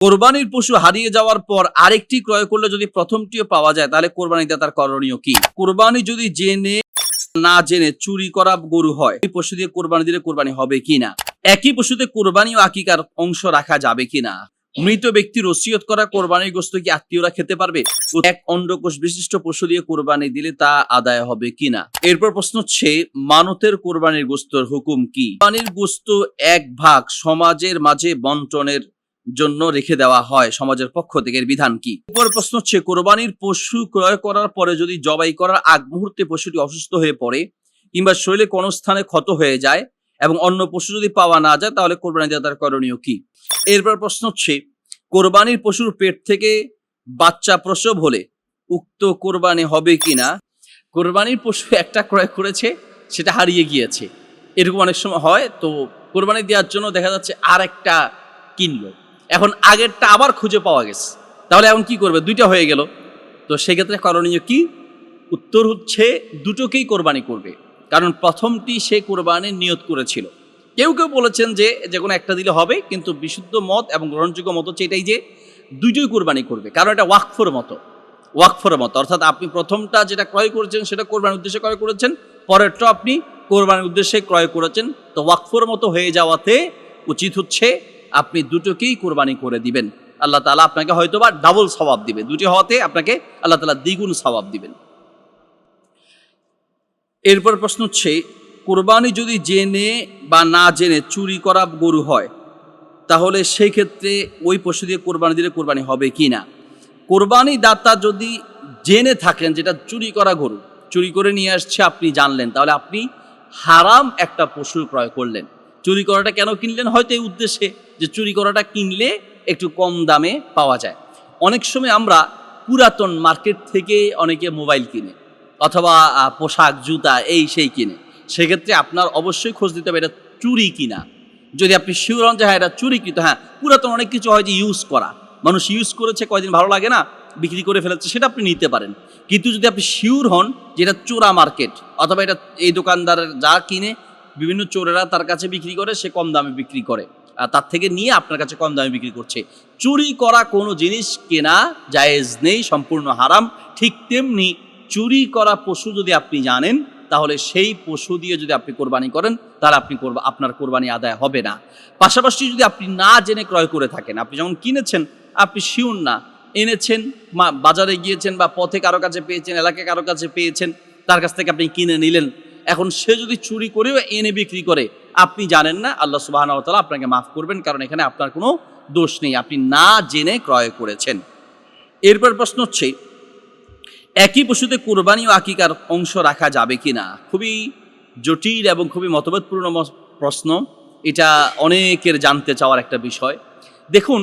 কোরবানির পশু হারিয়ে যাওয়ার পর আরেকটি ক্রয় করলে যদি প্রথমটিও পাওয়া যায়, তাহলে কোরবানিতে তার করণীয় কি? কোরবানি যদি জেনে না জেনে চুরি করা গরু হয়, এই পশু দিয়ে কোরবানি দিলে কোরবানি হবে কিনা? একই পশুতে কোরবানি ও আকিকার অংশ রাখা যাবে কিনা? মৃত ব্যক্তির ওসিয়ত করা কোরবানির গোশত কি আত্মীয়রা খেতে পারবে? এক অন্ডকোষ বিশিষ্ট পশু দিয়ে কোরবানি দিলে তা আদায় হবে কিনা? এরপর প্রশ্ন হচ্ছে, মানতের কোরবানির গোশতের হুকুম কি? কোরবানির গোশত এক ভাগ সমাজের মাঝে বন্টনের জন্য রেখে দেওয়া হয়, সমাজের পক্ষ থেকে এর বিধান কি? উপর প্রশ্ন হচ্ছে, কোরবানির পশু ক্রয় করার পরে যদি জবাই করার আগ মুহূর্তে পশুটি অসুস্থ হয়ে পড়ে কিংবা শরীরে কোনো স্থানে ক্ষত হয়ে যায় এবং অন্য পশু যদি পাওয়া না যায়, তাহলে কোরবানি দেওয়া তার করণীয় কি? এরপর প্রশ্ন হচ্ছে, কোরবানির পশুর পেট থেকে বাচ্চা প্রসব হলে উক্ত কোরবানি হবে কিনা? কোরবানির পশু একটা ক্রয় করেছে, সেটা হারিয়ে গিয়েছে, এরকম অনেক সময় হয়। তো কোরবানি দেওয়ার জন্য দেখা যাচ্ছে আর একটা কিনলো, এখন আগেরটা আবার খুঁজে পাওয়া গেছে, তাহলে এখন কি করবে? দুইটা হয়ে গেল। তো সেক্ষেত্রে করণীয় কি? উত্তর হচ্ছে, দুটোকেই কোরবানি করবে, কারণ প্রথমটি সে কোরবানির নিয়ত করেছিল। কেউ কেউ বলেছেন যে কোনো একটা দিলে হবে, কিন্তু বিশুদ্ধ মত এবং গ্রহণযোগ্য মত হচ্ছে এটাই যে দুইটোই কোরবানি করবে, কারণ এটা ওয়াকফের মতো অর্থাৎ আপনি প্রথমটা যেটা ক্রয় করেছেন সেটা কোরবানির উদ্দেশ্যে ক্রয় করেছেন, পরেরটা আপনি কোরবানির উদ্দেশ্যে ক্রয় করেছেন। তো ওয়াকফের মতো হয়ে যাওয়াতে উচিত হচ্ছে আপনি দুটোকেই কোরবানি করে দিবেন। আল্লাহ তাআলা আপনাকে হয়তোবা ডাবল সওয়াব দিবে, দুটি হওয়াতে আপনাকে আল্লাহ তাআলা দ্বিগুণ সওয়াব দিবেন। এরপর প্রশ্ন হচ্ছে, কোরবানি যদি জেনে বা না জেনে চুরি করা গরু হয়, তাহলে সেই ক্ষেত্রে ওই পশু দিয়ে কোরবানি দিলে কোরবানি হবে কি না? কোরবানি দাতা যদি জেনে থাকেন যেটা চুরি করা গরু, চুরি করে নিয়ে আসছে, আপনি জানলেন, তাহলে আপনি হারাম একটা পশু ক্রয় করলেন। চুরি করাটা কেন কিনলেন? হয়তো এই উদ্দেশ্যে যে চুরি করাটা কিনলে একটু কম দামে পাওয়া যায়। অনেক সময় আমরা পুরাতন মার্কেট থেকে অনেকে মোবাইল কিনে অথবা পোশাক জুতা এই সেই কিনে, সেক্ষেত্রে আপনার অবশ্যই খোঁজ দিতে হবে এটা চুরি কিনা। যদি আপনি শিওর হন যে হ্যাঁ এটা চুরি, কিন্তু হ্যাঁ পুরাতন অনেক কিছু হয় যে ইউজ করা, মানুষ ইউজ করেছে, কয়দিন ভালো লাগে না, বিক্রি করে ফেলেছে, সেটা আপনি নিতে পারেন। কিন্তু যদি আপনি শিওর হন যে এটা চোরা মার্কেট, অথবা এটা এই দোকানদারের যা কিনে বিভিন্ন চোরেরা তার কাছে বিক্রি করে, সে কম দামে বিক্রি করে, তার থেকে নিয়ে আপনার কাছে কম দামে বিক্রি করছে, চুরি করা কোনো জিনিস কেনা জায়েজ নেই, সম্পূর্ণ হারাম। ঠিক তেমনি চুরি করা পশু যদি আপনি জানেন, তাহলে সেই পশু দিয়ে যদি আপনি কোরবানি করেন, তাহলে আপনার কোরবানি আদায় হবে না। পাশাপাশি যদি আপনি না জেনে ক্রয় করে থাকেন, আপনি যখন কিনেছেন আপনি শিওর না, এনেছেন, বাজারে গিয়েছেন বা পথে কারো কাছে পেয়েছেন, এলাকায় কারো কাছে পেয়েছেন, তার কাছ থেকে আপনি কিনে নিলেন, এখন সে যদি চুরি করেও এনে বিক্রি করে, আপনি জানেন না, আল্লাহ সুবহানাহু ওয়া তাআলা আপনাকে মাফ করবেন, কারণ এখানে আপনার কোনো দোষ নেই, আপনি না জেনে ক্রয় করেছেন। এরপর প্রশ্ন হচ্ছে, একই পশুতে কোরবানি ও আকিকার অংশ রাখা যাবে কিনা? খুবই জটিল এবং খুবই মতভেদপূর্ণ প্রশ্ন, এটা অনেকের জানতে চাওয়ার একটা বিষয়। দেখুন,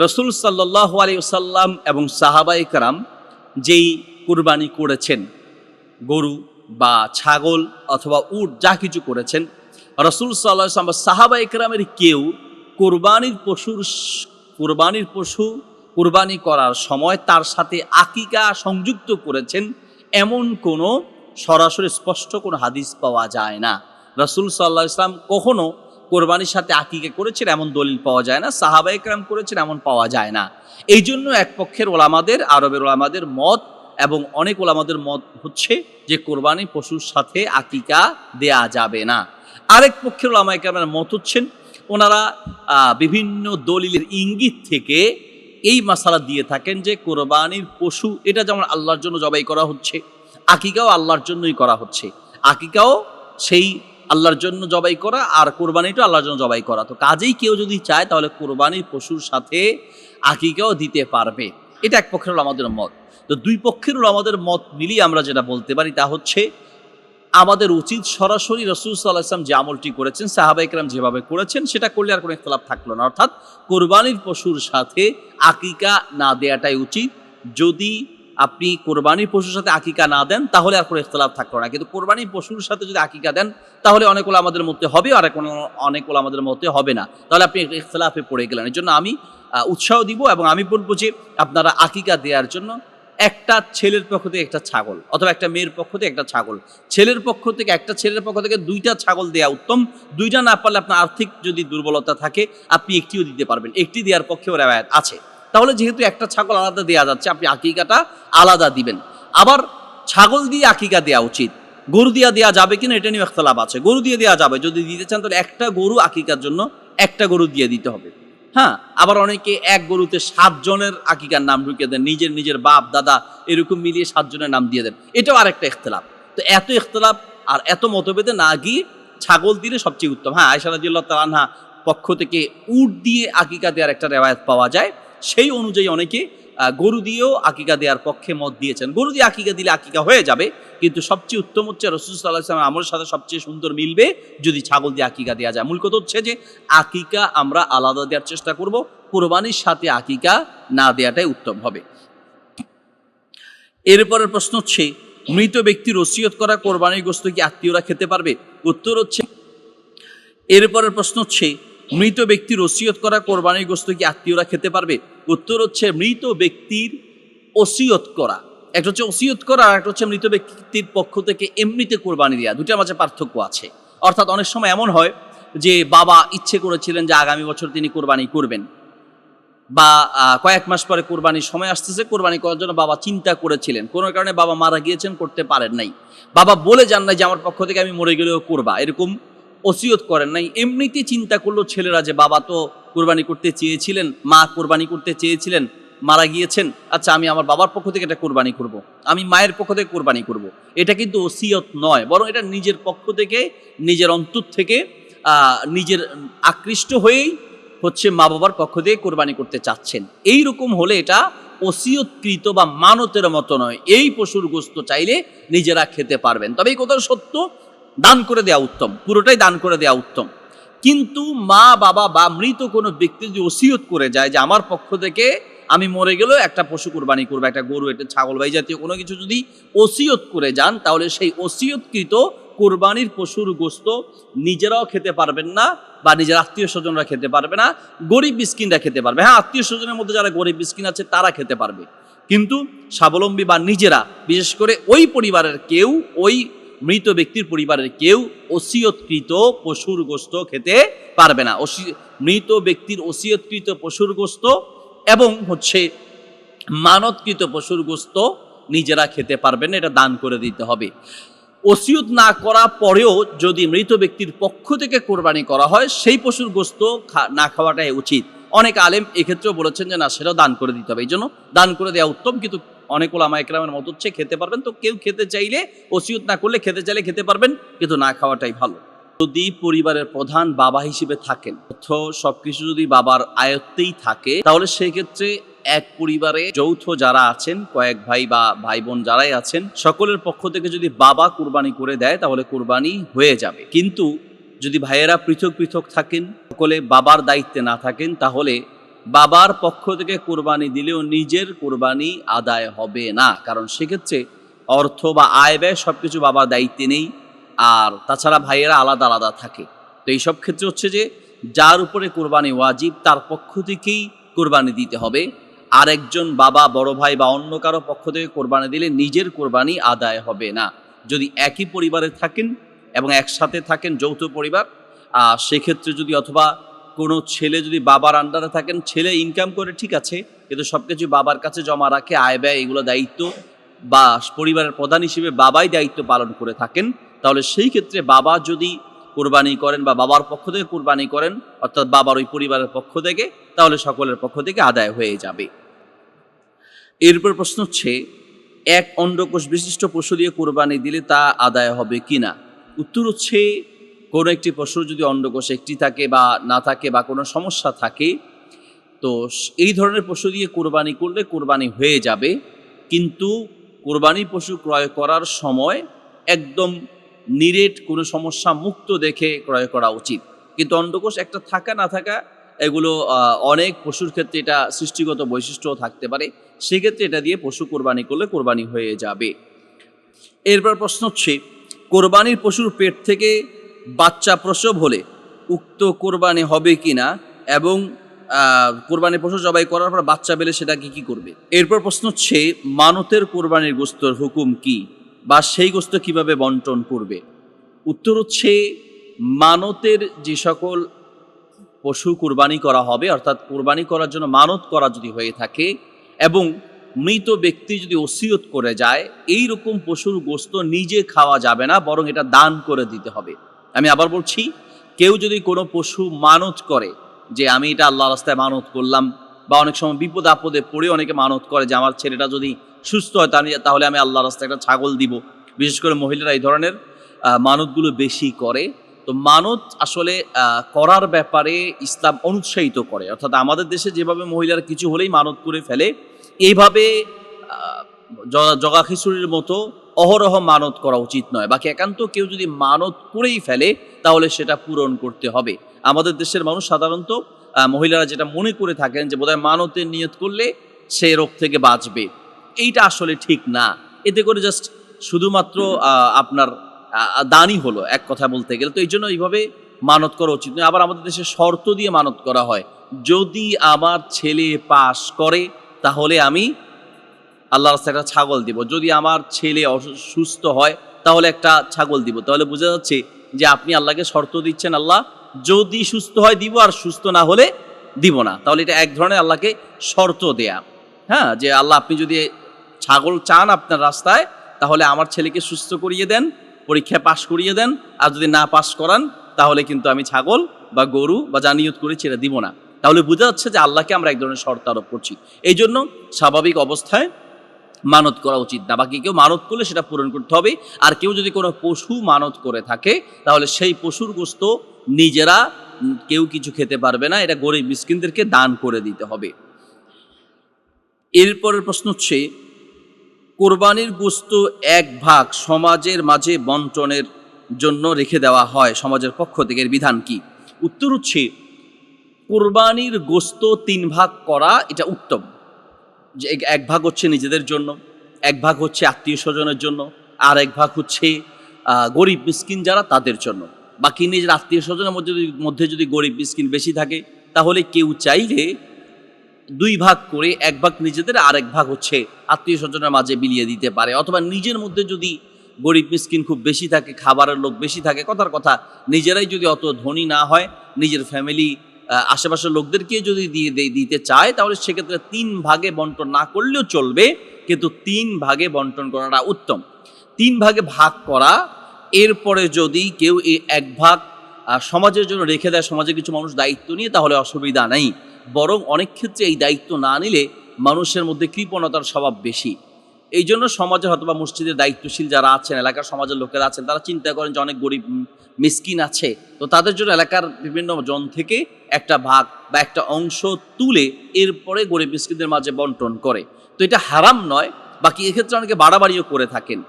রাসূল সাল্লাল্লাহু আলাইহি ওয়াসাল্লাম এবং সাহাবায়ে কেরাম যেই কোরবানি করেছেন, গরু বা ছাগল অথবা উট যা কিছু করেছেন, রাসূল সাল্লাল্লাহু আলাইহি ওয়াসাল্লাম বা সাহাবায়ে কেরামের কেউ কোরবানির পশু কোরবানি করার সময় তার সাথে আকিকা সংযুক্ত করেছেন, এমন কোনো সরাসরি স্পষ্ট কোনো হাদিস পাওয়া যায় না। রাসূল সাল্লাল্লাহু আলাইহি ওয়াসাল্লাম কখনো কোরবানির সাথে আকিকা করেছেন এমন দলিল পাওয়া যায় না, সাহাবায়ে কেরাম করেছেন এমন পাওয়া যায় না। এই জন্য এক পক্ষের ওলামাদের, আরবের ওলামাদের মত এবং অনেক ওলামাদের মত হচ্ছে যে কোরবানি পশুর সাথে আকিকা দেয়া যাবে না। আরেক পক্ষের ওলামায়ে কেরামের মত হচ্ছেন, ওনারা বিভিন্ন দলিলের ইঙ্গিত থেকে এই মাসালা দিয়ে থাকেন যে কোরবানির পশু এটা যেমন আল্লাহর জন্য জবাই করা হচ্ছে, আকিকাও আল্লাহর জন্যই করা হচ্ছে, আকিকাও সেই আল্লাহর জন্য জবাই করা আর কোরবানিটা আল্লাহর জন্য জবাই করা। তো কাজেই কেউ যদি চায় তাহলে কোরবানির পশুর সাথে আকিকাও দিতে পারবে, এটা এক পক্ষের ওলামাদের মত। তো দুই পক্ষের ওলামাদের মত মিলিয়ে আমরা যেটা বলতে পারি তা হচ্ছে, আমাদের উচিত সরাসরি রাসূল সাল্লাল্লাহু আলাইহি ওয়াসাল্লাম যে আমলটি করেছেন, সাহাবায়ে কেরাম যেভাবে করেছেন সেটা করলে আর কোনো ইখতিলাফ থাকলো না, অর্থাৎ কোরবানির পশুর সাথে আকিকা না দেয়াটাই উচিত। যদি আপনি কোরবানির পশুর সাথে আকিকা না দেন তাহলে আর কোনো ইখতিলাফ থাকলো না, কিন্তু কোরবানির পশুর সাথে যদি আকিকা দেন তাহলে অনেক ওলামাদের মধ্যে হবে আর অনেক ওলামাদের মধ্যে হবে না, তাহলে আপনি ইখতিলাফে পড়ে গেলেন। এই জন্য আমি উৎসাহ দিব এবং আমি বলবো যে আপনারা আকিকা দেওয়ার জন্য একটা ছেলের পক্ষ থেকে একটা ছাগল, অথবা একটা মেয়ের পক্ষ থেকে একটা ছাগল। ছেলের পক্ষ থেকে একটা ছেলের পক্ষ থেকে 2টা ছাগল দেওয়া উত্তম। 2টা না পারলে আপনার আর্থিক যদি দুর্বলতা থাকে আপনি একটিও দিতে পারবেন, একটি দেওয়ার পক্ষেও রেওয়ায়েত আছে। তাহলে যেহেতু একটা ছাগল আলাদা দেওয়া যাচ্ছে, আপনি আকিকাটা আলাদা দিবেন। আবার ছাগল দিয়ে আকিকা দেওয়া উচিত, গরু দিয়ে দেওয়া যাবে কিনা এটা নিয়ে ইখতিলাফ আছে। গরু দিয়ে দেওয়া যাবে, যদি দিতে চান তাহলে একটা গরু আকিকার জন্য একটা গরু দিয়ে দিতে হবে। হ্যাঁ, আবার অনেকে এক গরুতে 7 জনের আকিকার নাম ঢুকিয়ে দেন, নিজের বাপ দাদা এরকম মিলিয়ে 7 জনের নাম দিয়ে দেন, এটাও আরেকটা ইখতিলাফ। তো এত ইখতিলাফ আর এত মতভেদে না গিয়ে ছাগল দিলে সবচেয়ে উত্তম। হ্যাঁ, আয়েশা রাদিয়াল্লাহু তাআলা আনহা পক্ষ থেকে উট দিয়ে আকিকা দেওয়ার একটা রেওয়ায়েত পাওয়া যায়, সেই অনুযায়ী অনেকে গরু দিয়েও আকিকা দেওয়ার পক্ষে মত দিয়েছেন। গরু দিয়ে আকিকা দিলে আকিকা হয়ে যাবে, কিন্তু সবচেয়ে উত্তম হচ্ছে রাসূল সাল্লাল্লাহু আলাইহি ওয়াসাল্লাম আমলের সাথে সবচেয়ে সুন্দর মিলবে যদি ছাগল দিয়ে আকিকা দেওয়া যায়। মূল কথা হচ্ছে যে আকিকা আমরা আলাদা দেওয়ার চেষ্টা করব, কোরবানির সাথে আকিকা না দেওয়াটাই উত্তম হবে। এরপরের প্রশ্ন হচ্ছে, মৃত ব্যক্তির ওসিয়ত করা কোরবানির গোশত কি আত্মীয়রা খেতে পারবে? উত্তর হচ্ছে, এরপরের প্রশ্ন হচ্ছে, মৃত ব্যক্তির ওসিয়ত করা কোরবানির গোশত কি আত্মীয়রা খেতে পারবে? উত্তর হচ্ছে, মৃত ব্যক্তির ওসিয়ত করা, একটা হচ্ছে ওসিয়ত করা আর একটা হচ্ছে মৃত ব্যক্তির পক্ষ থেকে এমনিতে কোরবানি দেওয়া, দুটার মাঝে পার্থক্য আছে। অর্থাৎ অনেক সময় এমন হয় যে বাবা ইচ্ছে করেছিলেন যে আগামী বছর তিনি কোরবানি করবেন, বা কয়েক মাস পরে কোরবানির সময় আসতেছে, কোরবানি করার জন্য বাবা চিন্তা করেছিলেন, কোনো কারণে বাবা মারা গিয়েছেন, করতে পারেন নাই, বাবা বলে যান নাই যে আমার পক্ষ থেকে আমি মরে গেলেও করবা, এরকম ওসিয়ত করেন নাই, এমনিতে চিন্তা করলো ছেলেরা যে বাবা তো কোরবানি করতে চেয়েছিলেন, মা কোরবানি করতে চেয়েছিলেন, মারা গিয়েছেন, আচ্ছা আমি আমার বাবার পক্ষ থেকে এটা কোরবানি করব, আমি মায়ের পক্ষ থেকে কোরবানি করব। এটা কিন্তু ওসিয়ত নয়, বরং এটা নিজের পক্ষ থেকে, নিজের অন্তর থেকে নিজের আকৃষ্ট হয়েই হচ্ছে মা বাবার পক্ষ থেকে কোরবানি করতে চাচ্ছেন। এই রকম হলে এটা ওসিয়তকৃত বা মানতের মতো নয়, এই পশুর গোশত চাইলে নিজেরা খেতে পারবেন। তবে এই কথা সত্য, দান করে দেওয়া উত্তম, পুরোটাই দান করে দেওয়া উত্তম। কিন্তু মা বাবা বা মৃত কোনো ব্যক্তি যদি ওসিয়ত করে যায় যে আমার পক্ষ থেকে আমি মরে গেলেও একটা পশু কোরবানি করবো, একটা গরু, একটা ছাগল বা এই জাতীয় কোনো কিছু যদি ওসিয়ত করে যান, তাহলে সেই ওসিয়তকৃত কোরবানির পশুর গোশত নিজেরাও খেতে পারবেন না, বা নিজের আত্মীয় স্বজনরা খেতে পারবে না, গরিব মিসকিনরা খেতে পারবে। হ্যাঁ, আত্মীয় স্বজনের মধ্যে যারা গরিব মিসকিন আছে তারা খেতে পারবে, কিন্তু স্বাবলম্বী বা নিজেরা, বিশেষ করে ওই পরিবারের কেউ, ওই মৃত ব্যক্তির পরিবারের কেউ ওসিয়তকৃত পশুর গোশত খেতে পারবে না। মৃত ব্যক্তির ওসিয়তকৃত পশুর গোশত এবং হচ্ছে মানতকৃত পশুর গোশত নিজেরা খেতে পারবেন, এটা দান করে দিতে হবে। ওসিয়ত না করা পরেও যদি মৃত ব্যক্তির পক্ষ থেকে কোরবানি করা হয়, সেই পশুর গোশত না খাওয়াটাই উচিত। অনেক আলেম এক্ষেত্রেও বলেছেন যে না, সেটাও দান করে দিতে হবে, এই জন্য দান করে দেওয়া উত্তম। কিন্তু অনেক ওলামা ইকরামের মত হচ্ছে খেতে পারবেন, তো কেউ খেতে চাইলে, ওসিয়ত না করলে খেতে চাইলে খেতে পারবেন, কিন্তু না খাওয়াটাই ভালো। যদি পরিবারের প্রধান বাবা হিসেবে থাকেন, সবকিছু যদি বাবার আয়ত্তেই থাকে, তাহলে সেই ক্ষেত্রে এক পরিবারে যৌথ যারা আছেন, কয়েক ভাই বা ভাই বোন যারাই আছেন, সকলের পক্ষ থেকে যদি বাবা কুরবানি করে দেয় তাহলে কুরবানি হয়ে যাবে। কিন্তু যদি ভাইয়েরা পৃথক পৃথক থাকেন, সকলে বাবার দায়িত্বে না থাকেন, তাহলে বাবার পক্ষ থেকে কোরবানি দিলেও নিজের কোরবানি আদায় হবে না, কারণ সেক্ষেত্রে অর্থ বা আয় ব্যয় সবকিছু বাবার দায়িত্বে নেই, আর তাছাড়া ভাইয়েরা আলাদা আলাদা থাকে। তো এইসব ক্ষেত্রে হচ্ছে যে যার উপরে কোরবানি ওয়াজিব তার পক্ষ থেকেই কোরবানি দিতে হবে। আরেকজন বাবা, বড় ভাই বা অন্য কারো পক্ষ থেকে কোরবানি দিলে নিজের কোরবানি আদায় হবে না। যদি একই পরিবারে থাকেন এবং একসাথে থাকেন, যৌথ পরিবার, সেক্ষেত্রে যদি, অথবা কোনো ছেলে যদি বাবার আন্ডারে থাকেন, ছেলে ইনকাম করে ঠিক আছে, কিন্তু সব কিছু বাবার কাছে জমা রাখে, আয় ব্যয় এগুলো দায়িত্ব বা পরিবারের প্রধান হিসেবে বাবাই দায়িত্ব পালন করে থাকেন, তাহলে সেই ক্ষেত্রে বাবা যদি কোরবানি করেন বা বাবার পক্ষ থেকে কোরবানি করেন, অর্থাৎ বাবার ওই পরিবারের পক্ষ থেকে, তাহলে সকলের পক্ষ থেকে আদায় হয়ে যাবে। এরপর প্রশ্ন হচ্ছে, এক অন্ডকোষ বিশিষ্ট পশু দিয়ে কোরবানি দিলে তা আদায় হবে কিনা? উত্তর হচ্ছে, কোনো একটি পশুর যদি অন্ডকোষ একটি থাকে বা না থাকে বা কোনো সমস্যা থাকে, তো এই ধরনের পশু দিয়ে কোরবানি করলে কোরবানি হয়ে যাবে, কিন্তু কোরবানি পশু ক্রয় করার সময় একদম নিরেট কোনো সমস্যা মুক্ত দেখে ক্রয় করা উচিত। কিন্তু অন্ডকোষ একটা থাকা না থাকা, এগুলো অনেক পশুর ক্ষেত্রে এটা সৃষ্টিগত বৈশিষ্ট্যও থাকতে পারে, সেক্ষেত্রে এটা দিয়ে পশু কোরবানি করলে কোরবানি হয়ে যাবে। এরপর প্রশ্ন হচ্ছে, কোরবানির পশুর পেট থেকে বাচ্চা প্রসব হলে উক্ত কোরবানি হবে কিনা, এবং কোরবানি পশু জবাই করার পর বাচ্চা পেলে সেটাকে কি করবে? এরপর প্রশ্ন হচ্ছে মানতের কোরবানির গোস্তর হুকুম কি, বা সেই গোস্ত কিভাবে বন্টন করবে? উত্তর হচ্ছে মানতের যে সকল পশু কোরবানি করা হবে, অর্থাৎ কোরবানি করার জন্য মানত করা যদি হয়ে থাকে এবং মৃত ব্যক্তি যদি ওসিয়ত করে যায়, এই রকম পশুর গোস্ত নিজে খাওয়া যাবে না, বরং এটা দান করে দিতে হবে। আমি আবার বলছি, কেউ যদি কোনো পশু মানত করে যে আমি এটা আল্লাহ রাস্তায় মানত করলাম, বা অনেক সময় বিপদ আপদে পড়ে অনেকে মানত করে যে আমার ছেলেটা যদি সুস্থ হয় তাহলে আমি আল্লাহ রাস্তায় একটা ছাগল দিব। বিশেষ করে মহিলারা এই ধরনের মানতগুলো বেশি করে। তো মানত আসলে করার ব্যাপারে ইসলাম অনুৎসাহিত করে, অর্থাৎ আমাদের দেশে যেভাবে মহিলারা কিছু হলেই মানত করে ফেলে, এইভাবে জগা খিচুড়ির মতো অহরহ মানত করা উচিত নয়। বাকি একান্ত কেউ যদি মানত করেই ফেলে তাহলে সেটা পূরণ করতে হবে। আমাদের দেশের মানুষ সাধারণত মহিলারা যেটা মনে করে থাকেন যে বোধহয় মানতের নিয়ত করলে সে রোগ থেকে বাঁচবে, এইটা আসলে ঠিক না। এতে করে জাস্ট শুধুমাত্র আপনার দানই হলো এক কথা বলতে গেলে। তো এই জন্য এইভাবে মানত করা উচিত নয়। আবার আমাদের দেশে শর্ত দিয়ে মানত করা হয়, যদি আমার ছেলে পাস করে তাহলে আমি আল্লাহর রাস্তায় একটা ছাগল দিব, যদি আমার ছেলে সুস্থ হয় তাহলে একটা ছাগল দিব। তাহলে বোঝা যাচ্ছে যে আপনি আল্লাহকে শর্ত দিচ্ছেন, আল্লাহ যদি সুস্থ হয় দিব, আর সুস্থ না হলে দিব না। তাহলে এটা এক ধরনের আল্লাহকে শর্ত দেয়া। হ্যাঁ, যে আল্লাহ আপনি যদি ছাগল চান আপনার রাস্তায়, তাহলে আমার ছেলেকে সুস্থ করিয়ে দেন, পরীক্ষায় পাশ করিয়ে দেন, আর যদি না পাশ করান তাহলে কিন্তু আমি ছাগল বা গরু বা যা নিয়ত করেছি এটা দিব না। তাহলে বোঝা যাচ্ছে যে আল্লাহকে আমরা এক ধরনের শর্ত আরোপ করছি। এই জন্য স্বাভাবিক অবস্থায় মানত করা উচিত না। বাকি কেউ মানত করলে সেটা পূরণ করতে হবে। আর কেউ যদি কোনো পশু মানত করে থাকে তাহলে সেই পশুর গোস্ত নিজেরা কেউ কিছু খেতে পারবে না, এটা গরিব মিসকিনদেরকে দান করে দিতে হবে। এরপরের প্রশ্ন হচ্ছে কোরবানির গোস্ত এক ভাগ সমাজের মাঝে বন্টনের জন্য রেখে দেওয়া হয় সমাজের পক্ষ থেকে, এর বিধান কি? উত্তর হচ্ছে কোরবানির গোস্ত 3 ভাগ করা এটা উত্তম। যে এক ভাগ হচ্ছে নিজেদের জন্য, এক ভাগ হচ্ছে আত্মীয় স্বজনের জন্য, আর এক ভাগ হচ্ছে গরিব মিসকিন যারা তাদের জন্য। বাকি নিজের আত্মীয় স্বজনের মধ্যে যদি গরিব মিসকিন বেশি থাকে তাহলে কেউ চাইলে 2 ভাগ করে 1 ভাগ নিজেদের আর 1 ভাগ হচ্ছে আত্মীয় স্বজনের মাঝে বিলিয়ে দিতে পারে। অথবা নিজের মধ্যে যদি গরিব মিসকিন খুব বেশি থাকে, খাবারের লোক বেশি থাকে, কথার কথা নিজেরাই যদি অত ধনী না হয়, নিজের ফ্যামিলি আশেপাশের লোকদেরকে যদি দিতে চায় তাহলে সেক্ষেত্রে 3 ভাগে বন্টন না করলেও চলবে, কিন্তু 3 ভাগে বন্টন করাটা উত্তম। 3 ভাগে ভাগ করা, এরপরে যদি কেউ এই 1 ভাগ সমাজের জন্য রেখে দেয়, সমাজে কিছু মানুষ দায়িত্ব নিয়ে, তাহলে অসুবিধা নেই। বরং অনেক ক্ষেত্রে এই দায়িত্ব না নিলে মানুষের মধ্যে কৃপণতার স্বভাব বেশি। এই জন্য সমাজের হয়তো বা মসজিদের দায়িত্বশীল যারা আছেন, এলাকার সমাজের লোকেরা আছেন, তারা চিন্তা করেন যে অনেক গরিব মিসকিন আছে, তো তাদের জন্য এলাকার বিভিন্ন জন থেকে একটা ভাগ বা একটা অংশ তুলে এরপরে গরিব মিসকিনদের মাঝে বন্টন করে। তো এটা হারাম নয়। বাকি এক্ষেত্রে অনেকে বাড়াবাড়িও করে থাকেন,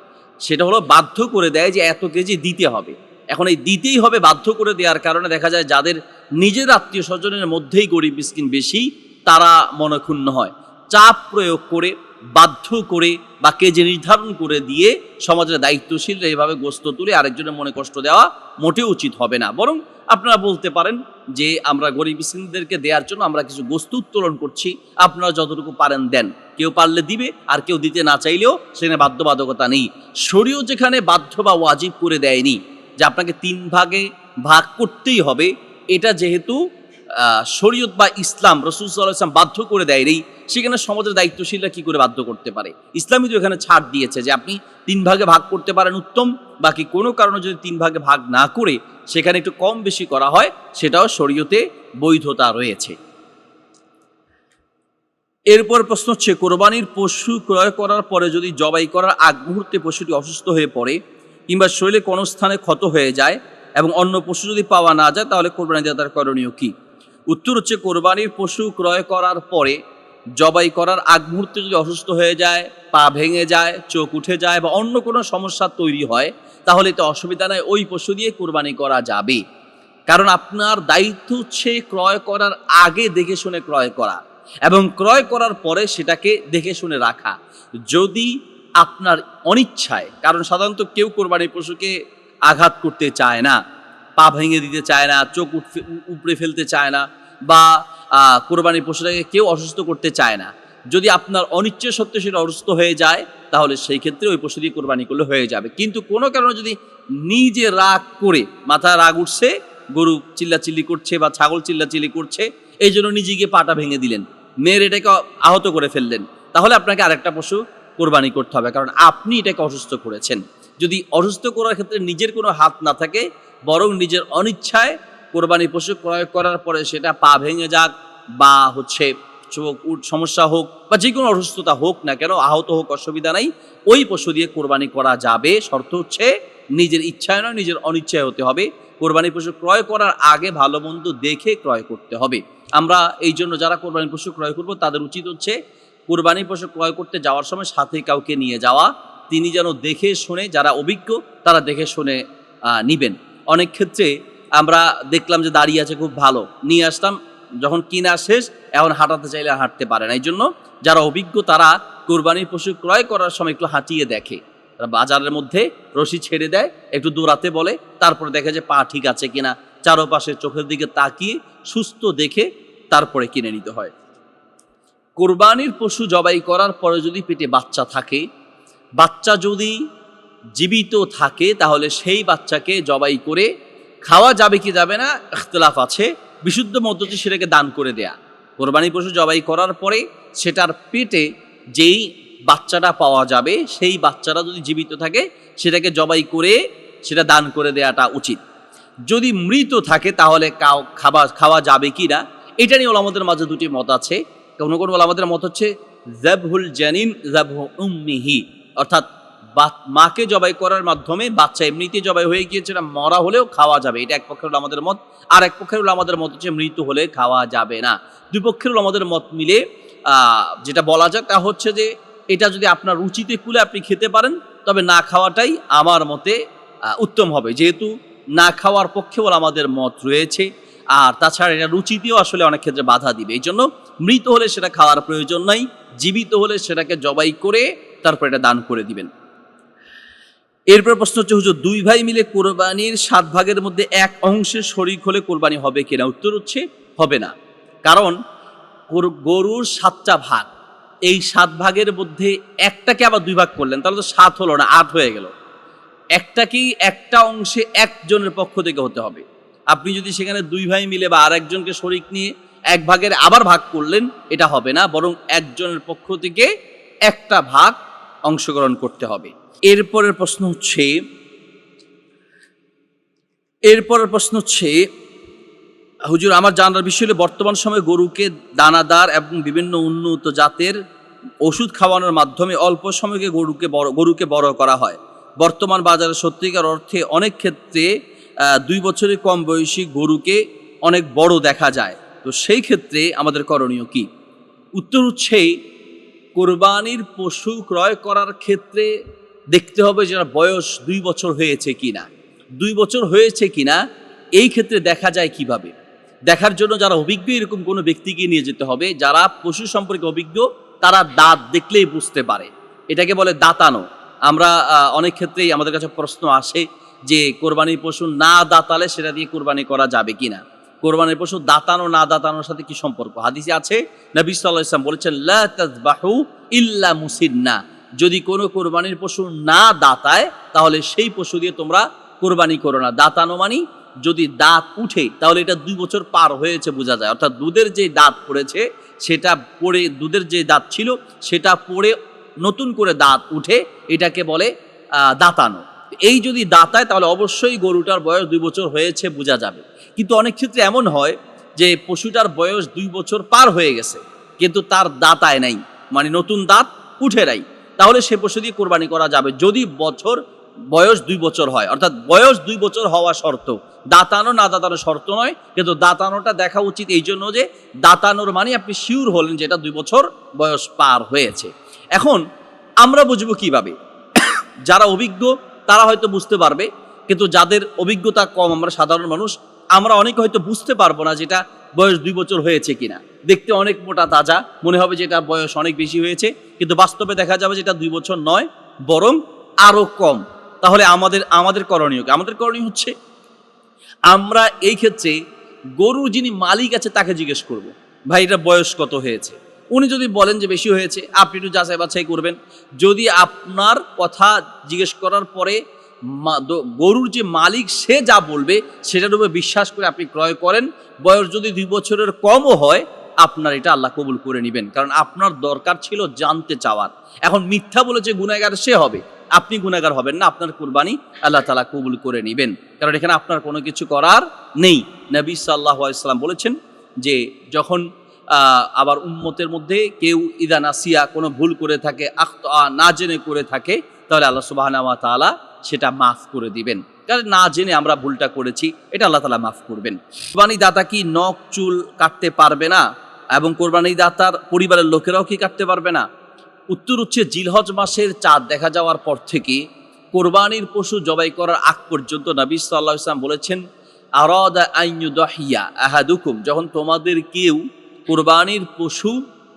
সেটা হলো বাধ্য করে দেয় যে এত কেজি দিতে হবে। এখন এই দিতেই হবে বাধ্য করে দেওয়ার কারণে দেখা যায় যাদের নিজের আত্মীয় স্বজনের মধ্যেই গরিব মিসকিন বেশি, তারা মনক্ষুণ্ণ হয়। চাপ প্রয়োগ করে, বাধ্য করে বা কেজি নির্ধারণ করে দিয়ে সমাজের দায়িত্বশীল এইভাবে গোস্ত তুলে আরেকজনের মনে কষ্ট দেওয়া মোটেও উচিত হবে না। বরং আপনারা বলতে পারেন যে আমরা গরিব মিসকিনদেরকে দেওয়ার জন্য আমরা কিছু গোস্ত উত্তোলন করছি, আপনারা যতটুকু পারেন দেন। কেউ পারলে দিবে, আর কেউ দিতে না চাইলেও সেখানে বাধ্যবাধকতা নেই। শরীয়ত যেখানে বাধ্য বা ওয়াজিব করে দেয়নি যে আপনাকে 3 ভাগে ভাগ করতেই হবে, এটা যেহেতু শরীয়ত বা ইসলাম, রাসূল সাল্লাল্লাহু আলাইহি ওয়াসাল্লাম বাধ্য করে দেয়নি, সেখানে সমাজের দায়িত্বশীলরা কি করে বাধ্য করতে পারে? ইসলামই তো এখানে ছাড় দিয়েছে যে আপনি 3 ভাগে ভাগ করতে পারেন উত্তম, বাকি কোনো কারণে যদি 3 ভাগে ভাগ না করে সেখানে একটু কম বেশি করা হয়, সেটাও শরীয়তে বৈধতা রয়েছে। এরপর প্রশ্ন হচ্ছে কোরবানির পশু ক্রয় করার পরে যদি জবাই করার আগ মুহূর্তে পশুটি অসুস্থ হয়ে পড়ে কিংবা শরীরে কোনো স্থানে ক্ষত হয়ে যায় এবং অন্য পশু যদি পাওয়া না যায় তাহলে কোরবানি দেওয়া তার করণীয় কী? উত্তর হচ্ছে কোরবানির পশু ক্রয় করার পরে জবাই করার আগ মুহূর্তে যদি অসুস্থ হয়ে যায়, পা ভেঙে যায়, চোখ উঠে যায় বা অন্য কোনো সমস্যা তৈরি হয়, তাহলে তো অসুবিধা নেই, ওই পশু দিয়ে কোরবানি করা যাবে। কারণ আপনার দায়িত্ব হচ্ছে ক্রয় করার আগে দেখে শুনে ক্রয় করা এবং ক্রয় করার পরে সেটাকে দেখে শুনে রাখা। যদি আপনার অনিচ্ছায়, কারণ সাধারণত কেউ কোরবানির পশুকে আঘাত করতে চায় না, পা ভেঙে দিতে চায় না, চোখ উপড়ে ফেলতে চায় না, বা কোরবানির পশুটাকে কেউ অসুস্থ করতে চায় না। যদি আপনার অনিচ্ছা সত্ত্বে সেটা অসুস্থ হয়ে যায় তাহলে সেই ক্ষেত্রে ওই পশু দিয়ে কোরবানি করলে হয়ে যাবে। কিন্তু কোনো কারণে যদি নিজে রাগ করে, মাথায় রাগ উঠছে, গরু চিল্লাচিল্লি করছে বা ছাগল চিল্লাচিল্লি করছে, এই জন্য নিজে গিয়ে পাটা ভেঙে দিলেন, মেয়ের এটাকে আহত করে ফেললেন, তাহলে আপনাকে আরেকটা পশু কোরবানি করতে হবে, কারণ আপনি এটাকে অসুস্থ করেছেন। যদি অসুস্থ করার ক্ষেত্রে নিজের কোনো হাত না থাকে, বরং নিজের অনিচ্ছায় কোরবানি পশু ক্রয় করার পরে সেটা পা ভেঙে যাক বা সমস্যা হোক বা যে কোনো অসুস্থতা হোক না কেন, আহত হোক, অসুবিধা নাই, ওই পশু দিয়ে কোরবানি করা যাবে। শর্ত হচ্ছে নিজের ইচ্ছায় নয়, নিজের অনিচ্ছায় হতে হবে। কোরবানি পশু ক্রয় করার আগে ভালো মন্দ দেখে ক্রয় করতে হবে। আমরা এই জন্য যারা কোরবানি পশু ক্রয় করব তাদের উচিত হচ্ছে কোরবানি পশু ক্রয় করতে যাওয়ার সময় সাথে কাউকে নিয়ে যাওয়া, তিনি যেন দেখে শুনে, যারা অভিজ্ঞ তারা দেখে শুনে নিবেন। অনেক ক্ষেত্রে আমরা দেখলাম যে দাঁড়িয়ে আছে, খুব ভালো, নিয়ে আসলাম, যখন কিনা শেষ এখন হাঁটাতে চাইলে হাঁটতে পারে না। এই জন্য যারা অভিজ্ঞ তারা কোরবানির পশু ক্রয় করার সময় একটু হাঁটিয়ে দেখে, বাজারের মধ্যে রশি ছেড়ে দেয়, একটু দৌড়াতে বলে, তারপরে দেখে যে পা ঠিক আছে কিনা, চারপাশে চোখের দিকে তাকিয়ে সুস্থ দেখে তারপরে কিনে নিতে হয়। কোরবানির পশু জবাই করার পরে যদি পেটে বাচ্চা থাকে, বাচ্চা যদি জীবিত থাকে, তাহলে সেই বাচ্চাকে জবাই করে খাওয়া যাবে কি যাবে না ইখতিলাফ আছে। বিশুদ্ধ মত হচ্ছে সেটাকে দান করে দেয়া। কোরবানি পশু জবাই করার পরে সেটার পেটে যেই বাচ্চাটা পাওয়া যাবে, সেই বাচ্চাটা যদি জীবিত থাকে সেটাকে জবাই করে সেটা দান করে দেওয়াটা উচিত। যদি মৃত থাকে তাহলে খাওয়া যাবে কি না, এটা নিয়ে ওলামাদের মাঝে দুটি মত আছে। কোনো কোনো ওলামাদের মত হচ্ছে যাবহুল জানিন যাবহু উম্মিহি, অর্থাৎ মাকে জবাই করার মাধ্যমে বাচ্চা এমনিতে জবাই হয়ে গিয়েছে, এটা মরা হলেও খাওয়া যাবে, এটা এক পক্ষের ওলামাদের মত। আর এক পক্ষের ওলামাদের মত হচ্ছে মৃত হলে খাওয়া যাবে না। দুই পক্ষের ওলামাদের মত মিলে যেটা বলা যায় তা হচ্ছে যে এটা যদি আপনার রুচিতে কুলে আপনি খেতে পারেন, তবে না খাওয়াটাই আমার মতে উত্তম হবে, যেহেতু না খাওয়ার পক্ষেও আমাদের মত রয়েছে। আর তাছাড়া এটা রুচিতেও আসলে অনেক ক্ষেত্রে বাধা দিবে। এই জন্য মৃত হলে সেটা খাওয়ার প্রয়োজন নাই, জীবিত হলে সেটাকে জবাই করে তারপর এটা দান করে দিবেন। এরপর প্রশ্ন হচ্ছে, হুজুর দুই ভাই মিলে কোরবানির 7 ভাগের মধ্যে এক অংশে শরিক হলে কোরবানি হবে কিনা? উত্তর হচ্ছে হবে না, কারণ গরুর 7টা ভাগ, এই 7 ভাগের মধ্যে একটাকে আবার 2 ভাগ করলেন, তাহলে তো 7 হলো না, 8 হয়ে গেল। একটাকেই একটা অংশে একজনের পক্ষ থেকে হতে হবে। আপনি যদি সেখানে 2 ভাই মিলে বা আর একজনকে শরিক নিয়ে 1 ভাগের আবার ভাগ করলেন, এটা হবে না, বরং একজনের পক্ষ থেকে একটা ভাগ অংশগ্রহণ করতে হবে। এরপরের প্রশ্ন হচ্ছে হুজুর আমার জানার বিষয় হলো, বর্তমান সময়ে গরুকে দানাদার এবং বিভিন্ন উন্নত জাতের ওষুধ খাওয়ানোর মাধ্যমে অল্প সময়কে গরুকে বড় করা হয়। বর্তমান বাজারে সত্যিকার অর্থে অনেক ক্ষেত্রে 2 বছরের কম বয়সী গরুকে অনেক বড় দেখা যায়, তো সেই ক্ষেত্রে আমাদের করণীয় কি? উত্তর হচ্ছে, কোরবানির পশু ক্রয় করার ক্ষেত্রে দেখতে হবে যারা বয়স 2 বছর হয়েছে কিনা। 2 বছর হয়েছে কিনা এই ক্ষেত্রে দেখা যায় কিভাবে? দেখার জন্য যারা অভিজ্ঞ এরকম কোনো ব্যক্তিকে নিয়ে যেতে হবে, যারা পশু সম্পর্কে অভিজ্ঞ, তারা দাঁত দেখলেই বুঝতে পারে, এটাকে বলে দাঁতানো। আমরা অনেক ক্ষেত্রেই আমাদের কাছে প্রশ্ন আসে যে কোরবানির পশু না দাঁতালে সেটা দিয়ে কোরবানি করা যাবে কিনা। কোরবানির পশু দাঁতানো না দাঁতানোর সাথে কি সম্পর্ক? হাদিসে আছে, নবী সাল্লাল্লাহু আলাইহি ওয়াসাল্লাম বলেছেন, লা তাযবাহু ইল্লা মুসিন্না, যদি কোনো কোরবানির পশু না দাঁতায় তাহলে সেই পশু দিয়ে তোমরা কোরবানি করো না। দাঁতানো মানে যদি দাঁত উঠে তাহলে এটা 2 বছর পার হয়েছে বোঝা যায়, অর্থাৎ দুধের যে দাঁত পড়েছে সেটা পড়ে, দুধের যে দাঁত ছিল সেটা পড়ে নতুন করে দাঁত উঠে, এটাকে বলে দাঁতানো। এই যদি দাঁতায় তাহলে অবশ্যই গরুটার বয়স 2 বছর হয়েছে বোঝা যাবে। কিন্তু অনেক ক্ষেত্রে এমন হয় যে পশুটার বয়স 2 বছর পার হয়ে গেছে কিন্তু তার দাঁতায় নাই, মানে নতুন দাঁত উঠে নাই, তাহলে সে পশু দিয়ে কোরবানি করা যাবে যদি বয়স 2 বছর হয়। অর্থাৎ বয়স 2 বছর হওয়া শর্ত, দাঁতানো না দাঁতানো শর্ত নয়। কিন্তু দাঁতানোটা দেখা উচিত এই জন্য যে দাঁতানোর মানে আপনি শিওর হলেন যে এটা 2 বছর বয়স পার হয়েছে। এখন আমরা বুঝবো কিভাবে? যারা অভিজ্ঞ তারা হয়তো বুঝতে পারবে, কিন্তু যাদের অভিজ্ঞতা কম, আমরা সাধারণ মানুষ, আমরা অনেকে হয়তো বুঝতে পারবো না যেটা বয়স 2 বছর হয়েছে কিনা। দেখতে অনেক মোটা তাজা মনে হবে যে এটা বয়স অনেক বেশি হয়েছে, কিন্তু বাস্তবে দেখা যাবে যেটা 2 বছর নয়, বরং আরো কম। তাহলে আমাদের করণীয় কি? আমাদের করণীয় হচ্ছে আমরা এই ক্ষেত্রে গরুর যিনি মালিক আছে তাকে জিজ্ঞেস করব ভাই এটা বয়স কত হয়েছে। উনি যদি বলেন যে বেশি হয়েছে, আপনি একটু যাচাই বাছাই করবেন। যদি আপনার কথা জিজ্ঞেস করার পরে গরুর যে মালিক সে যা বলবে সেটার উপর বিশ্বাস করে আপনি ক্রয় করেন, বয়স যদি 2 বছরের কমও হয়, আপনার এটা আল্লাহ কবুল করে নেবেন, কারণ আপনার দরকার ছিল জানতে চাওয়ার। এখন মিথ্যা বলেছে গুনাহগার সে হবে, আপনি গুনাহগার হবেন না, আপনার কুরবানি আল্লাহ তাআলা কবুল করে নেবেন, কারণ এখানে আপনার কোনো কিছু করার নেই। নবী সাল্লাল্লাহু আলাইহি ওয়াসাল্লাম বলেছেন যে যখন আবার উম্মতের মধ্যে কেউ ইদা নাসিয়া কোনো ভুল করে থাকে, আখতা না জেনে করে থাকে, তাহলে আল্লাহ সুবহানাহু ওয়া তাআলা সেটা মাফ করে দিবেন, কারণ না জেনে আমরা ভুলটা করেছি, এটা আল্লাহ তাআলা মাফ করবেন। কোরবানি দাতা কি নখ চুল কাটতে পারবে না, এবং কোরবানি দাতার পরিবারের লোকেরাও কি কাটতে পারবে না? উত্তর হচ্ছে জিলহজ মাসের চাঁদ দেখা যাওয়ার পর থেকে কোরবানির পশু জবাই করার আগ পর্যন্ত নবী সাল্লাল্লাহু আলাইহি ওয়াসাল্লাম বলেছেন, আরাদা আন ইউদহিয়া আহাদুকুম, যখন তোমাদের কেউ কোরবানির পশু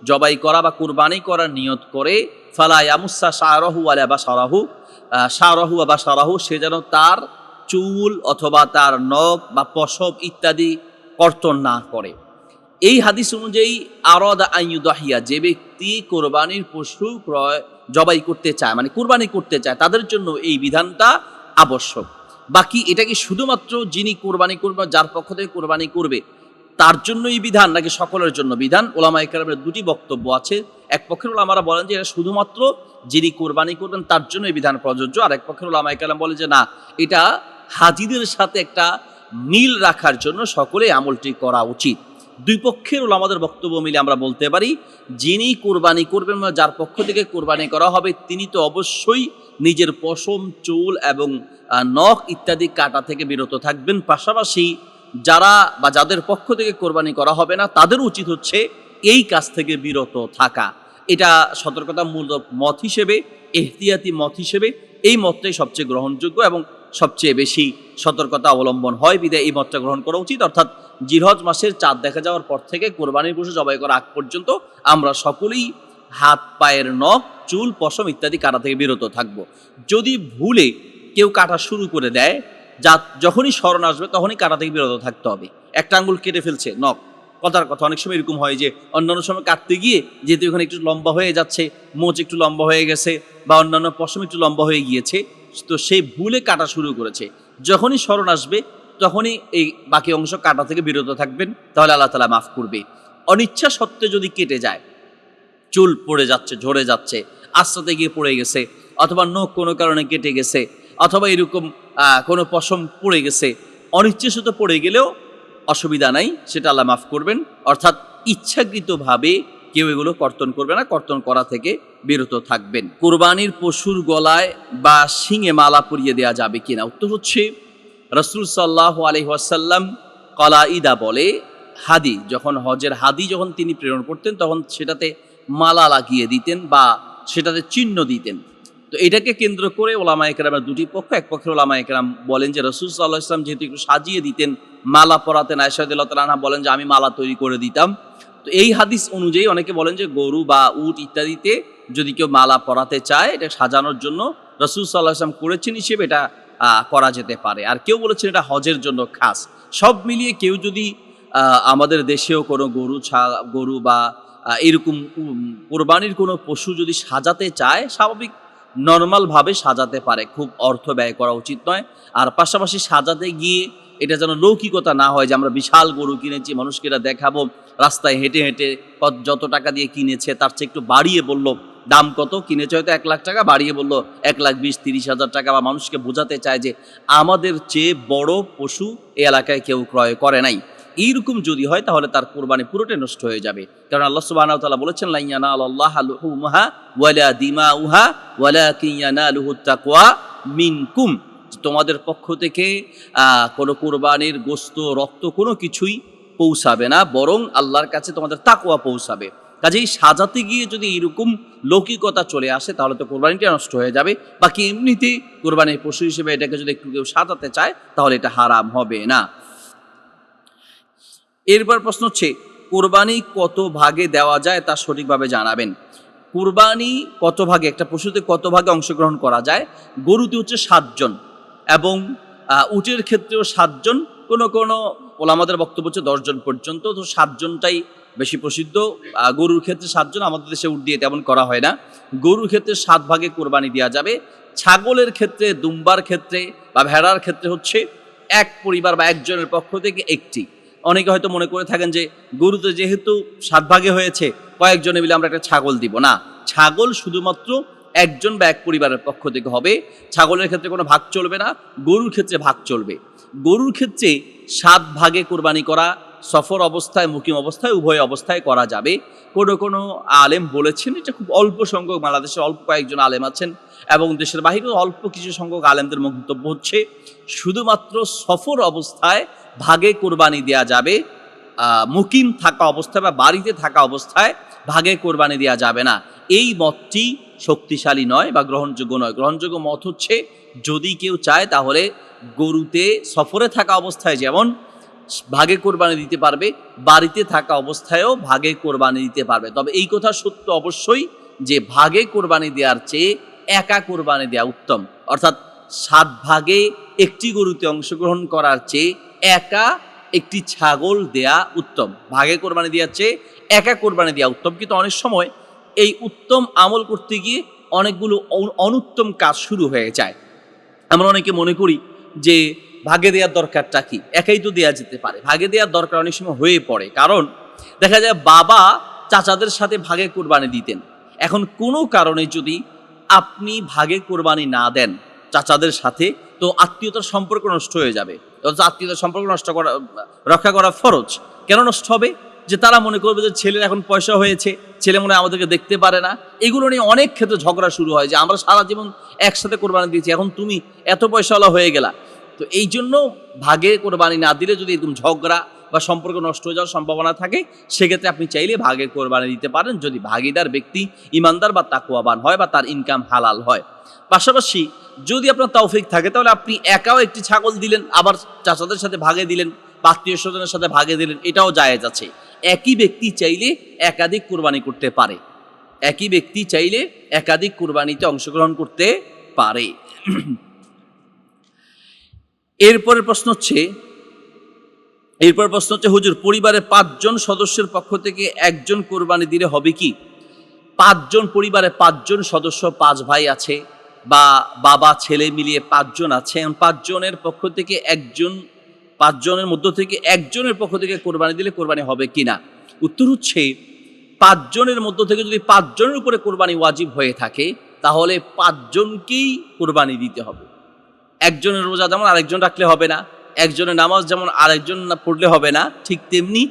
জবাই করা বা কোরবানি করার নিয়ত করে, ফালা ইয়ামুসা শারাহু ওয়ালা বাশারাহু, শারাহু ওয়া বাশারাহু, সে যেন তার চুল অথবা তার নখ বা পশম ইত্যাদি কর্তন না করে। এই হাদিস অনুযায়ী আরাদা আন ইউদহিয়া, যে ব্যক্তি কোরবানির পশু জবাই করতে চায়, মানে কোরবানি করতে চায়, তাদের জন্য এই বিধানটা আবশ্যক। বাকি এটা কি শুধুমাত্র যিনি কোরবানি করবে, যার পক্ষ থেকে কোরবানি করবে তার জন্য এই বিধান, নাকি সকলের জন্য বিধান? ওলামায়ে কেরামের দুটি বক্তব্য আছে। এক পক্ষের ওলামারা বলেন যে এটা শুধুমাত্র যিনি কোরবানি করবেন তার জন্য এই বিধান প্রযোজ্য, আর এক পক্ষের ওলামায়ে কেরাম বলে যে না, এটা হাজিদের সাথে একটা মিল রাখার জন্য সকলে আমলটি করা উচিত। দুই পক্ষের ওলামাদের বক্তব্য মিলে আমরা বলতে পারি, যিনি কোরবানি করবেন, যার পক্ষ থেকে কোরবানি করা হবে, তিনি তো অবশ্যই নিজের পশম, চুল এবং নখ ইত্যাদি কাটা থেকে বিরত থাকবেন। পাশাপাশি যারা বা যাদের পক্ষ থেকে কোরবানি করা হবে না, তাদের উচিত হচ্ছে এই কাজ থেকে বিরত থাকা। এটা সতর্কতামূলক মত হিসেবে, এহতিয়াতি মত হিসেবে এই মতটাই সবচেয়ে গ্রহণযোগ্য এবং সবচেয়ে বেশি সতর্কতা অবলম্বন হয়, বিধায় এই মতটা গ্রহণ করা উচিত। অর্থাৎ জিলহজ মাসের চাঁদ দেখা যাওয়ার পর থেকে কোরবানির পশু জবাই করা আগ পর্যন্ত আমরা সকলেই হাত, পায়ের নখ, চুল, পশম ইত্যাদি কাটা থেকে বিরত থাকব। যদি ভুলে কেউ কাটা শুরু করে দেয়, যখনই স্মরণ আসবে তখনই কাটা থেকে বিরত থাকতে হবে। একটা আঙ্গুল কেটে ফেলছে, নখ, কথার কথা অনেক সময় এরকম হয় যে অন্যান্য সময় কাটতে গিয়ে যেহেতু ওখানে একটু লম্বা হয়ে যাচ্ছে, মোচ একটু লম্বা হয়ে গেছে বা অন্যান্য পশম একটু লম্বা হয়ে গিয়েছে, তো সেই ভুলে কাটা শুরু করেছে, যখনই স্মরণ আসবে তখনই এই বাকি অংশ কাটা থেকে বিরত থাকবেন, তাহলে আল্লাহ তাআলা মাফ করবে। অনিচ্ছা সত্ত্বে যদি কেটে যায়, চুল পড়ে যাচ্ছে, ঝরে যাচ্ছে, আস্তাতে গিয়ে পড়ে গেছে, অথবা নখ কোনো কারণে কেটে গেছে, অথবা এরকম কোনো পশম পড়ে গেছে, অনিচ্ছাসত পড়ে গেলেও অসুবিধা নাই, সেটা আল্লাহ মাফ করবেন। অর্থাৎ ইচ্ছাকৃতভাবে কেউ এগুলো কর্তন করবে না, কর্তন করা থেকে বিরত থাকবেন। কোরবানির পশুর গলায় বা শিঙে মালা পরিয়ে দেওয়া যাবে কিনা? উত্তর হচ্ছে রাসূল সাল্লাল্লাহু আলাইহি ওয়াসাল্লাম কলাইদা বলে, হাদি, যখন হজের হাদি যখন তিনি প্রেরণ করতেন তখন সেটাতে মালা লাগিয়ে দিতেন বা সেটাতে চিহ্ন দিতেন। তো এটাকে কেন্দ্র করে ওলামায়ে কেরামের দুটি পক্ষ, এক পক্ষের ওলামায়ে কেরাম বলেন যে রাসূল সাল্লাল্লাহু আলাইহি ওয়াসাল্লাম যেহেতু একটু সাজিয়ে দিতেন, মালা পরাতেন, আয়েশা রাদিয়াল্লাহু তাআলা আনহা বলেন যে আমি মালা তৈরি করে দিতাম। তো এই হাদিস অনুযায়ী অনেকে বলেন যে গরু বা উট ইত্যাদিতে যদি কেউ মালা পরাতে চায়, এটা সাজানোর জন্য রাসূল সাল্লাল্লাহু আলাইহি ওয়াসাল্লাম করেছেন হিসেবে এটা করা যেতে পারে। আর কেউ বলেছেন এটা হজের জন্য খাস। সব মিলিয়ে কেউ যদি আমাদের দেশেও কোনো গরু বা এরকম কোরবানির কোনো পশু যদি সাজাতে চায়, স্বাভাবিক নর্মালভাবে সাজাতে পারে, খুব অর্থ ব্যয় করা উচিত নয়। আর পাশাপাশি সাজাতে গিয়ে এটা যেন লৌকিকতা না হয় যে আমরা বিশাল গরু কিনেছি, মানুষকে এটা দেখাবো, রাস্তায় হেঁটে হেঁটে যত টাকা দিয়ে কিনেছে তার চেয়ে একটু বাড়িয়ে বলল দাম কত, কিনেছে হয়তো 1 লাখ টাকা, বাড়িয়ে বললো 1,20,30,000 টাকা, বা মানুষকে বোঝাতে চায় যে আমাদের চেয়ে বড় পশু এই এলাকায় কেউ ক্রয় করে নাই। এইরকম যদি হয় তাহলে তার কোরবানি পুরোটাই নষ্ট হয়ে যাবে, কারণ আল্লাহ সুবহানাহু ওয়া তাআলা বলেছেন লা ইয়ানালাল্লাহু লুহুমুহা ওয়ালা দিমাউহা ওয়ালাকিন ইয়ানালুহুত তাকওয়া মিনকুম, তোমাদের পক্ষ থেকে কোনো কোরবানির গোশত, রক্ত কোনো কিছুই পৌঁছাবে না, বরং আল্লাহর কাছে তোমাদের তাকওয়া পৌঁছাবে। কাজেই সাজাতে গিয়ে যদি এরকম লৌকিকতা চলে আসে তাহলে তো কোরবানিটা নষ্ট হয়ে যাবে। বাকি এমনিতেই কোরবানির পশু হিসেবে এটাকে যদি একটু কেউ সাজাতে চায় তাহলে এটা হারাম হবে না। এরপর প্রশ্ন হচ্ছে কোরবানি কত ভাগে দেওয়া যায় তা সঠিকভাবে জানাবেন। কোরবানি কত ভাগে, একটা পশুতে কত ভাগে অংশগ্রহণ করা যায়? গরুতে হচ্ছে 7 জন এবং উটের ক্ষেত্রেও 7 জন, কোনো কোনো ওলামাদের বক্তব্য হচ্ছে 10 জন পর্যন্ত। তো 7 জনটাই বেশি প্রসিদ্ধ। গরুর ক্ষেত্রে 7 জন, আমাদের দেশে উট দিয়ে তেমন করা হয় না। গরুর ক্ষেত্রে 7 ভাগে কোরবানি দেওয়া যাবে। ছাগলের ক্ষেত্রে, দুম্বার ক্ষেত্রে বা ভেড়ার ক্ষেত্রে হচ্ছে এক পরিবার বা একজনের পক্ষ থেকে একটি। অনেকে হয়তো মনে করে থাকেন যে গরুতে যেহেতু 7 ভাগে হয়েছে, কয়েকজনে মিলে আমরা একটা ছাগল দিব না। ছাগল শুধুমাত্র একজন বা এক পরিবারের পক্ষ থেকে হবে। ছাগলের ক্ষেত্রে কোনো ভাগ চলবে না, গরুর ক্ষেত্রে ভাগ চলবে। গরুর ক্ষেত্রে 7 ভাগে কোরবানি করা সফর অবস্থায়, মুকিম অবস্থায়, উভয় অবস্থায় করা যাবে। কোনো আলেম বলেছেন, এটা খুব অল্প সংখ্যক, বাংলাদেশের অল্প কয়েকজন আলেম আছেন এবং দেশের বাহিরেও অল্প কিছু সংখ্যক আলেমদের মন্তব্য হচ্ছে শুধুমাত্র সফর অবস্থায় ভাগে কোরবানি দেওয়া যাবে। মুকিম থাকা অবস্থায় বা বাড়িতে থাকা অবস্থায় ভাগে কোরবানি দেওয়া যাবে না। এই মতটি শক্তিশালী নয় বা গ্রহণযোগ্য নয়। গ্রহণযোগ্য মত হচ্ছে যদি কেউ চায় তাহলে গরুতে সফরে থাকা অবস্থায় যেমন ভাগে কোরবানি দিতে পারবে, বাড়িতে থাকা অবস্থায়ও ভাগে কোরবানি দিতে পারবে। তবে এই কথা সত্য অবশ্যই যে ভাগে কোরবানি দেওয়ার চেয়ে একা কোরবানি দেওয়া উত্তম। অর্থাৎ 7 ভাগে একটি গরুতে অংশগ্রহণ করার চেয়ে একা একটি ছাগল দেয়া উত্তম। ভাগে কোরবানি দেওয়ার চেয়ে একা কোরবানি দেওয়া উত্তম। কিন্তু অনেক সময় এই উত্তম আমল করতে গিয়ে অনেকগুলো অনুত্তম কাজ শুরু হয়ে যায়। আমরা অনেকে মনে করি যে ভাগে দেওয়ার দরকারটা কি, একাই তো দেওয়া যেতে পারে। ভাগে দেওয়ার দরকার অনেক সময় হয়ে পড়ে, কারণ দেখা যায় বাবা চাচাদের সাথে ভাগে কোরবানি দিতেন। এখন কোনো কারণে যদি আপনি ভাগে কোরবানি না দেন চাচাদের সাথে, তো আত্মীয়তার সম্পর্ক নষ্ট হয়ে যাবে। অথচ আত্মীয়তার সম্পর্ক রক্ষা করা ফরজ। কেন নষ্ট হবে? যে তারা মনে করবে যে ছেলের এখন পয়সা হয়েছে, ছেলে মনে হয় আমাদেরকে দেখতে পারে না। এগুলো নিয়ে অনেক ক্ষেত্রে ঝগড়া শুরু হয় যে আমরা সারা জীবন একসাথে কোরবানি দিয়েছি, এখন তুমি এত পয়সাওয়ালা হয়ে গেলা। তো এই জন্য ভাগে কোরবানি না দিলে যদি এরকম ঝগড়া বা সম্পর্ক নষ্ট হয়ে যাওয়ার সম্ভাবনা থাকে, সেক্ষেত্রে আপনি চাইলে ভাগে কোরবানি দিতে পারেন যদি ভাগিদার ব্যক্তি ইমানদার বা তাকওয়াবান হয় বা তার ইনকাম হালাল হয়। পাশাপাশি যদি আপনার তৌফিক থাকে তাহলে আপনি একাও একটি ছাগল দিলেন, আবার চাচাদের সাথে ভাগে দিলেন, আত্মীয় স্বজনের সাথে ভাগে দিলেন, এটাও জায়েজ আছে। একই ব্যক্তি চাইলে একাধিক কোরবানি করতে পারে। একই ব্যক্তি চাইলে একাধিক কোরবানিতে অংশগ্রহণ করতে পারে। এরপরের প্রশ্ন হচ্ছে হুজুর, পরিবারের 5 জন সদস্যের পক্ষ থেকে একজন কোরবানি দিলে হবে কি? 5 জন, পরিবারে 5 জন সদস্য, 5 ভাই আছে বা বাবা ছেলে মিলিয়ে 5 জন আছে। 5 জনের পক্ষ থেকে একজন, 5 জনের মধ্য থেকে একজনের পক্ষ থেকে কোরবানি দিলে কোরবানি হবে কিনা? উত্তর হচ্ছে 5 জনের মধ্য থেকে যদি 5 জনের উপরে কোরবানি ওয়াজিব হয়ে থাকে তাহলে 5 জনকেই কোরবানি দিতে হবে। একজনের রোজা যেমন আরেকজন রাখলে হবে না, একজনের নামাজ যেমন আরেকজন না পড়লে হবে না, ঠিক তেমনি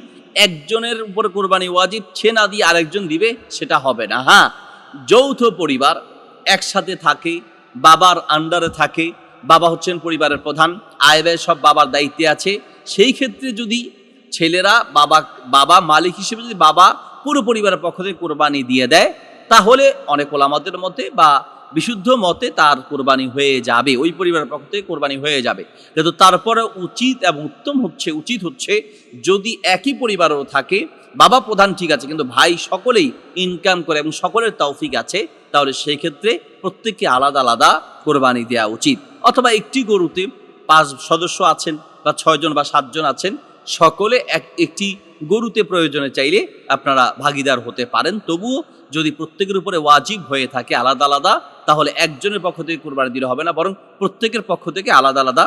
একজনের উপরে কোরবানি ওয়াজিব, সে না দিয়ে আরেকজন দিবে সেটা হবে না। হ্যাঁ, যৌথ পরিবার একসাথে থাকে, বাবার আন্ডারে থাকে, বাবা হচ্ছেন পরিবারের প্রধান, আয় ব্যয় সব বাবার দায়িত্বে আছে, সেই ক্ষেত্রে যদি ছেলেরা বাবা মালিক হিসেবে যদি বাবা পুরো পরিবারের পক্ষ থেকে কোরবানি দিয়ে দেয় তাহলে অনেক ওলামাদের মতে বা বিশুদ্ধ মতে তার কোরবানি হয়ে যাবে, ওই পরিবারের পক্ষ থেকে কোরবানি হয়ে যাবে। কিন্তু তারপরে উচিত এবং উচিত হচ্ছে যদি একই পরিবারও থাকে, বাবা প্রধান ঠিক আছে কিন্তু ভাই সকলেই ইনকাম করে এবং সকলের তৌফিক আছে, তাহলে সেই ক্ষেত্রে প্রত্যেককে আলাদা আলাদা কোরবানি দেওয়া উচিত। অথবা একটি গরুতে 5 সদস্য আছেন বা 6 জন বা 7 জন আছেন, সকলে একটি গরুতে প্রয়োজনে চাইলে আপনারা ভাগিদার হতে পারেন। তবুও যদি প্রত্যেকের উপরে ওয়াজিব হয়ে থাকে আলাদা আলাদা, তাহলে একজনের পক্ষ থেকে কোরবানি দিলে হবে না, বরং প্রত্যেকের পক্ষ থেকে আলাদা আলাদা